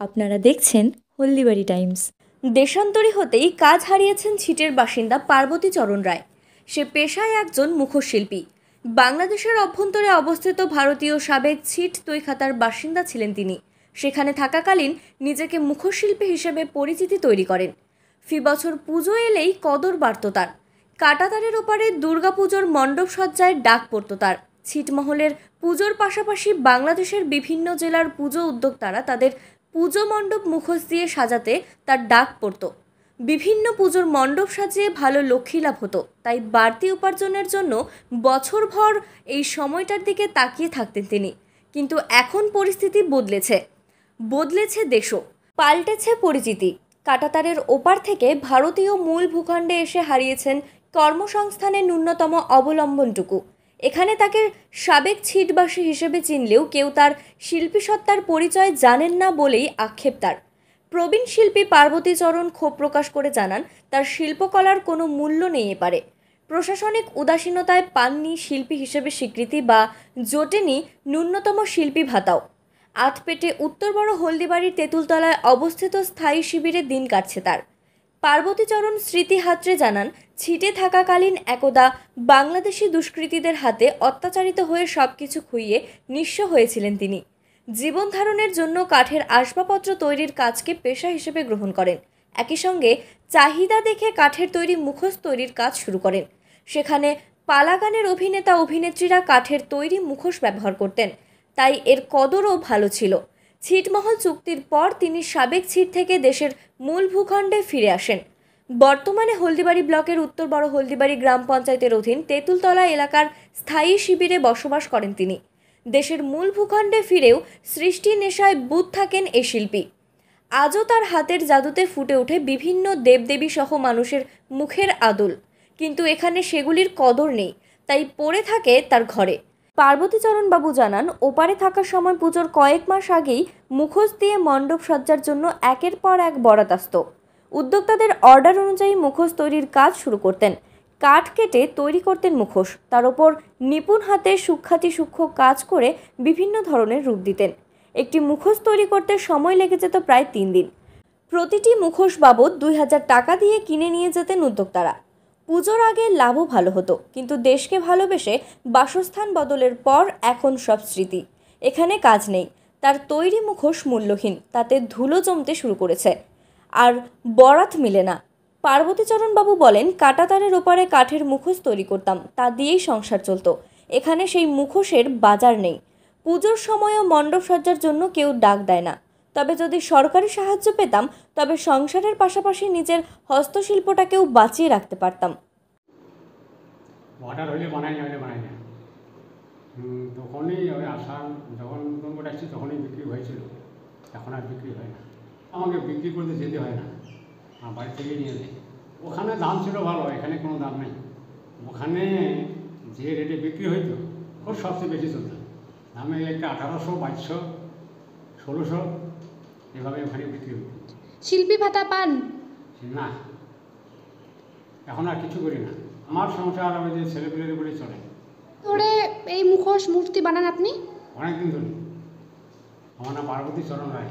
আপনারা দেখছেন হলদিবাড়ি টাইমস। দেশান্তরী হতেই কাজ হারিয়েছেন ছিটের বাসিন্দা পার্বতী চরণ রায়। সে পেশায় একজন মুখোশশিল্পী। বাংলাদেশের অভ্যন্তরে অবস্থিত ভারতীয় সাবেক ছিট তৈখাতার বাসিন্দা ছিলেন তিনি। সেখানে থাকাকালীন নিজেকে মুখোশশিল্পী হিসেবে পরিচিতি তৈরি করেন। ফি বছর পুজো এলেই কদর বাড়ত তার। কাঁটাতারের ওপারে দুর্গাপুজোর মণ্ডপ সজ্জায় ডাক পড়ত তার। ছিটমহলের পুজোর পাশাপাশি বাংলাদেশের বিভিন্ন জেলার পুজো উদ্যোক্তারা তাদের পুজো মণ্ডপ মুখোশ দিয়ে সাজাতে তার ডাক পড়ত। বিভিন্ন পুজোর মণ্ডপ সাজিয়ে ভালো লক্ষ্মী লাভ হতো, তাই বাড়তি উপার্জনের জন্য বছরভর এই সময়টার দিকে তাকিয়ে থাকতেন তিনি। কিন্তু এখন পরিস্থিতি বদলেছে দেশও, পাল্টেছে পরিচিতি। কাঁটাতারের ওপার থেকে ভারতীয় মূল ভূখণ্ডে এসে হারিয়েছেন কর্মসংস্থানের ন্যূনতম অবলম্বনটুকু। এখানে তাকে সাবেক ছিটবাসী হিসেবে চিনলেও কেউ তার শিল্পীসত্তার পরিচয় জানেন না বলেই আক্ষেপ তার। প্রবীণ শিল্পী পার্বতী চরণ ক্ষোভ প্রকাশ করে জানান, তার শিল্পকলার কোনো মূল্য নেই এপারে। প্রশাসনিক উদাসীনতায় পাননি শিল্পী হিসেবে স্বীকৃতি বা জোটেনি ন্যূনতম শিল্পী ভাতাও। আধপেটে উত্তর বড় হলদিবাড়ির তেঁতুলতলায় অবস্থিত স্থায়ী শিবিরে দিন কাটছে তার। পার্বতী চরণ স্মৃতি হাতড়ে জানান, ছিটে থাকাকালীন একদা বাংলাদেশি দুষ্কৃতীদের হাতে অত্যাচারিত হয়ে সবকিছু খুইয়ে নিঃস্ব হয়েছিলেন তিনি। জীবন ধারণের জন্য কাঠের আসবাবপত্র তৈরির কাজকে পেশা হিসেবে গ্রহণ করেন। একই সঙ্গে চাহিদা দেখে কাঠের তৈরি মুখোশ তৈরির কাজ শুরু করেন। সেখানে পালাগানের অভিনেতা অভিনেত্রীরা কাঠের তৈরি মুখোশ ব্যবহার করতেন, তাই এর কদরও ভালো ছিল। ছিটমহল চুক্তির পর তিনি সাবেক ছিট থেকে দেশের মূল ভূখণ্ডে ফিরে আসেন। বর্তমানে হলদিবাড়ি ব্লকের উত্তর বড় হলদিবাড়ি গ্রাম পঞ্চায়েতের অধীন তেঁতুলতলা এলাকার স্থায়ী শিবিরে বসবাস করেন তিনি। দেশের মূল ভূখণ্ডে ফিরেও সৃষ্টি নেশায় বুঁদ থাকেন এই শিল্পী। আজও তার হাতের জাদুতে ফুটে ওঠে বিভিন্ন দেবদেবী সহ মানুষের মুখের আদল, কিন্তু এখানে সেগুলির কদর নেই, তাই পড়ে থাকে তার ঘরে। পার্বতী চরণ বাবু জানান, ওপারে থাকার সময় পুজোর কয়েক মাস আগেই মুখোশ দিয়ে মণ্ডপ সজ্জার জন্য একের পর এক বরাত আসত। উদ্যোক্তাদের অর্ডার অনুযায়ী মুখোশ তৈরির কাজ শুরু করতেন। কাঠ কেটে তৈরি করতেন মুখোশ, তার ওপর নিপুণ হাতে সূক্ষ্ম কাজ করে বিভিন্ন ধরনের রূপ দিতেন। একটি মুখোশ তৈরি করতে সময় লেগে যেত প্রায় 3 দিন। প্রতিটি মুখোশ বাবদ 2000 টাকা দিয়ে কিনে নিয়ে যেতেন উদ্যোক্তারা। পুজোর আগে লাভও ভালো হতো, কিন্তু দেশকে ভালোবেসে বাসস্থান বদলের পর এখন সব স্মৃতি। এখানে কাজ নেই, তার তৈরি মুখোশ মূল্যহীন, তাতে ধুলো জমতে শুরু করেছে, আর বরাত মিলে না। পার্বতী চরণ বাবু বলেন, কাঁটাতারের ওপারে কাঠের মুখোশ তৈরি করতাম, তা দিয়েই সংসার চলতো। এখানে সেই মুখোশের বাজার নেই। পুজোর সময়ও মণ্ডপ সজ্জার জন্য কেউ ডাক দেয় না। তবে যদি সরকারি সাহায্য পেতাম, তবে সংসারের পাশাপাশি নিজের হস্তশিল্পটাকেও বাঁচিয়ে রাখতে পারতাম। অর্ডার হইলে বানাই না, তখনই ওই আসার যখন নতুন আসছি তখনই বিক্রি হয়েছিল, এখন আর বিক্রি হয় না। আমাকে বিক্রি করতে যেতে হয় না, আমার বাড়ি থেকে নিয়ে যায়। ওখানে দাম ছিল ভালো, এখানে কোনো দাম নেই। ওখানে যে রেটে বিক্রি হইতো ওর সবচেয়ে বেশি চলতো। দামে একটা 1800, 2200, 1600 এভাবে ওখানে বিক্রি হতো। শিল্পী ভাতা পান না, এখন আর কিছু করি না। আমার সংসার আমি যে ছেলেপিলের উপরে চলে। ধরে এই মুখোশ মূর্তি বানান আপনি? অনেকদিন ধরে। আমার নাম পার্বতী চরণ রায়।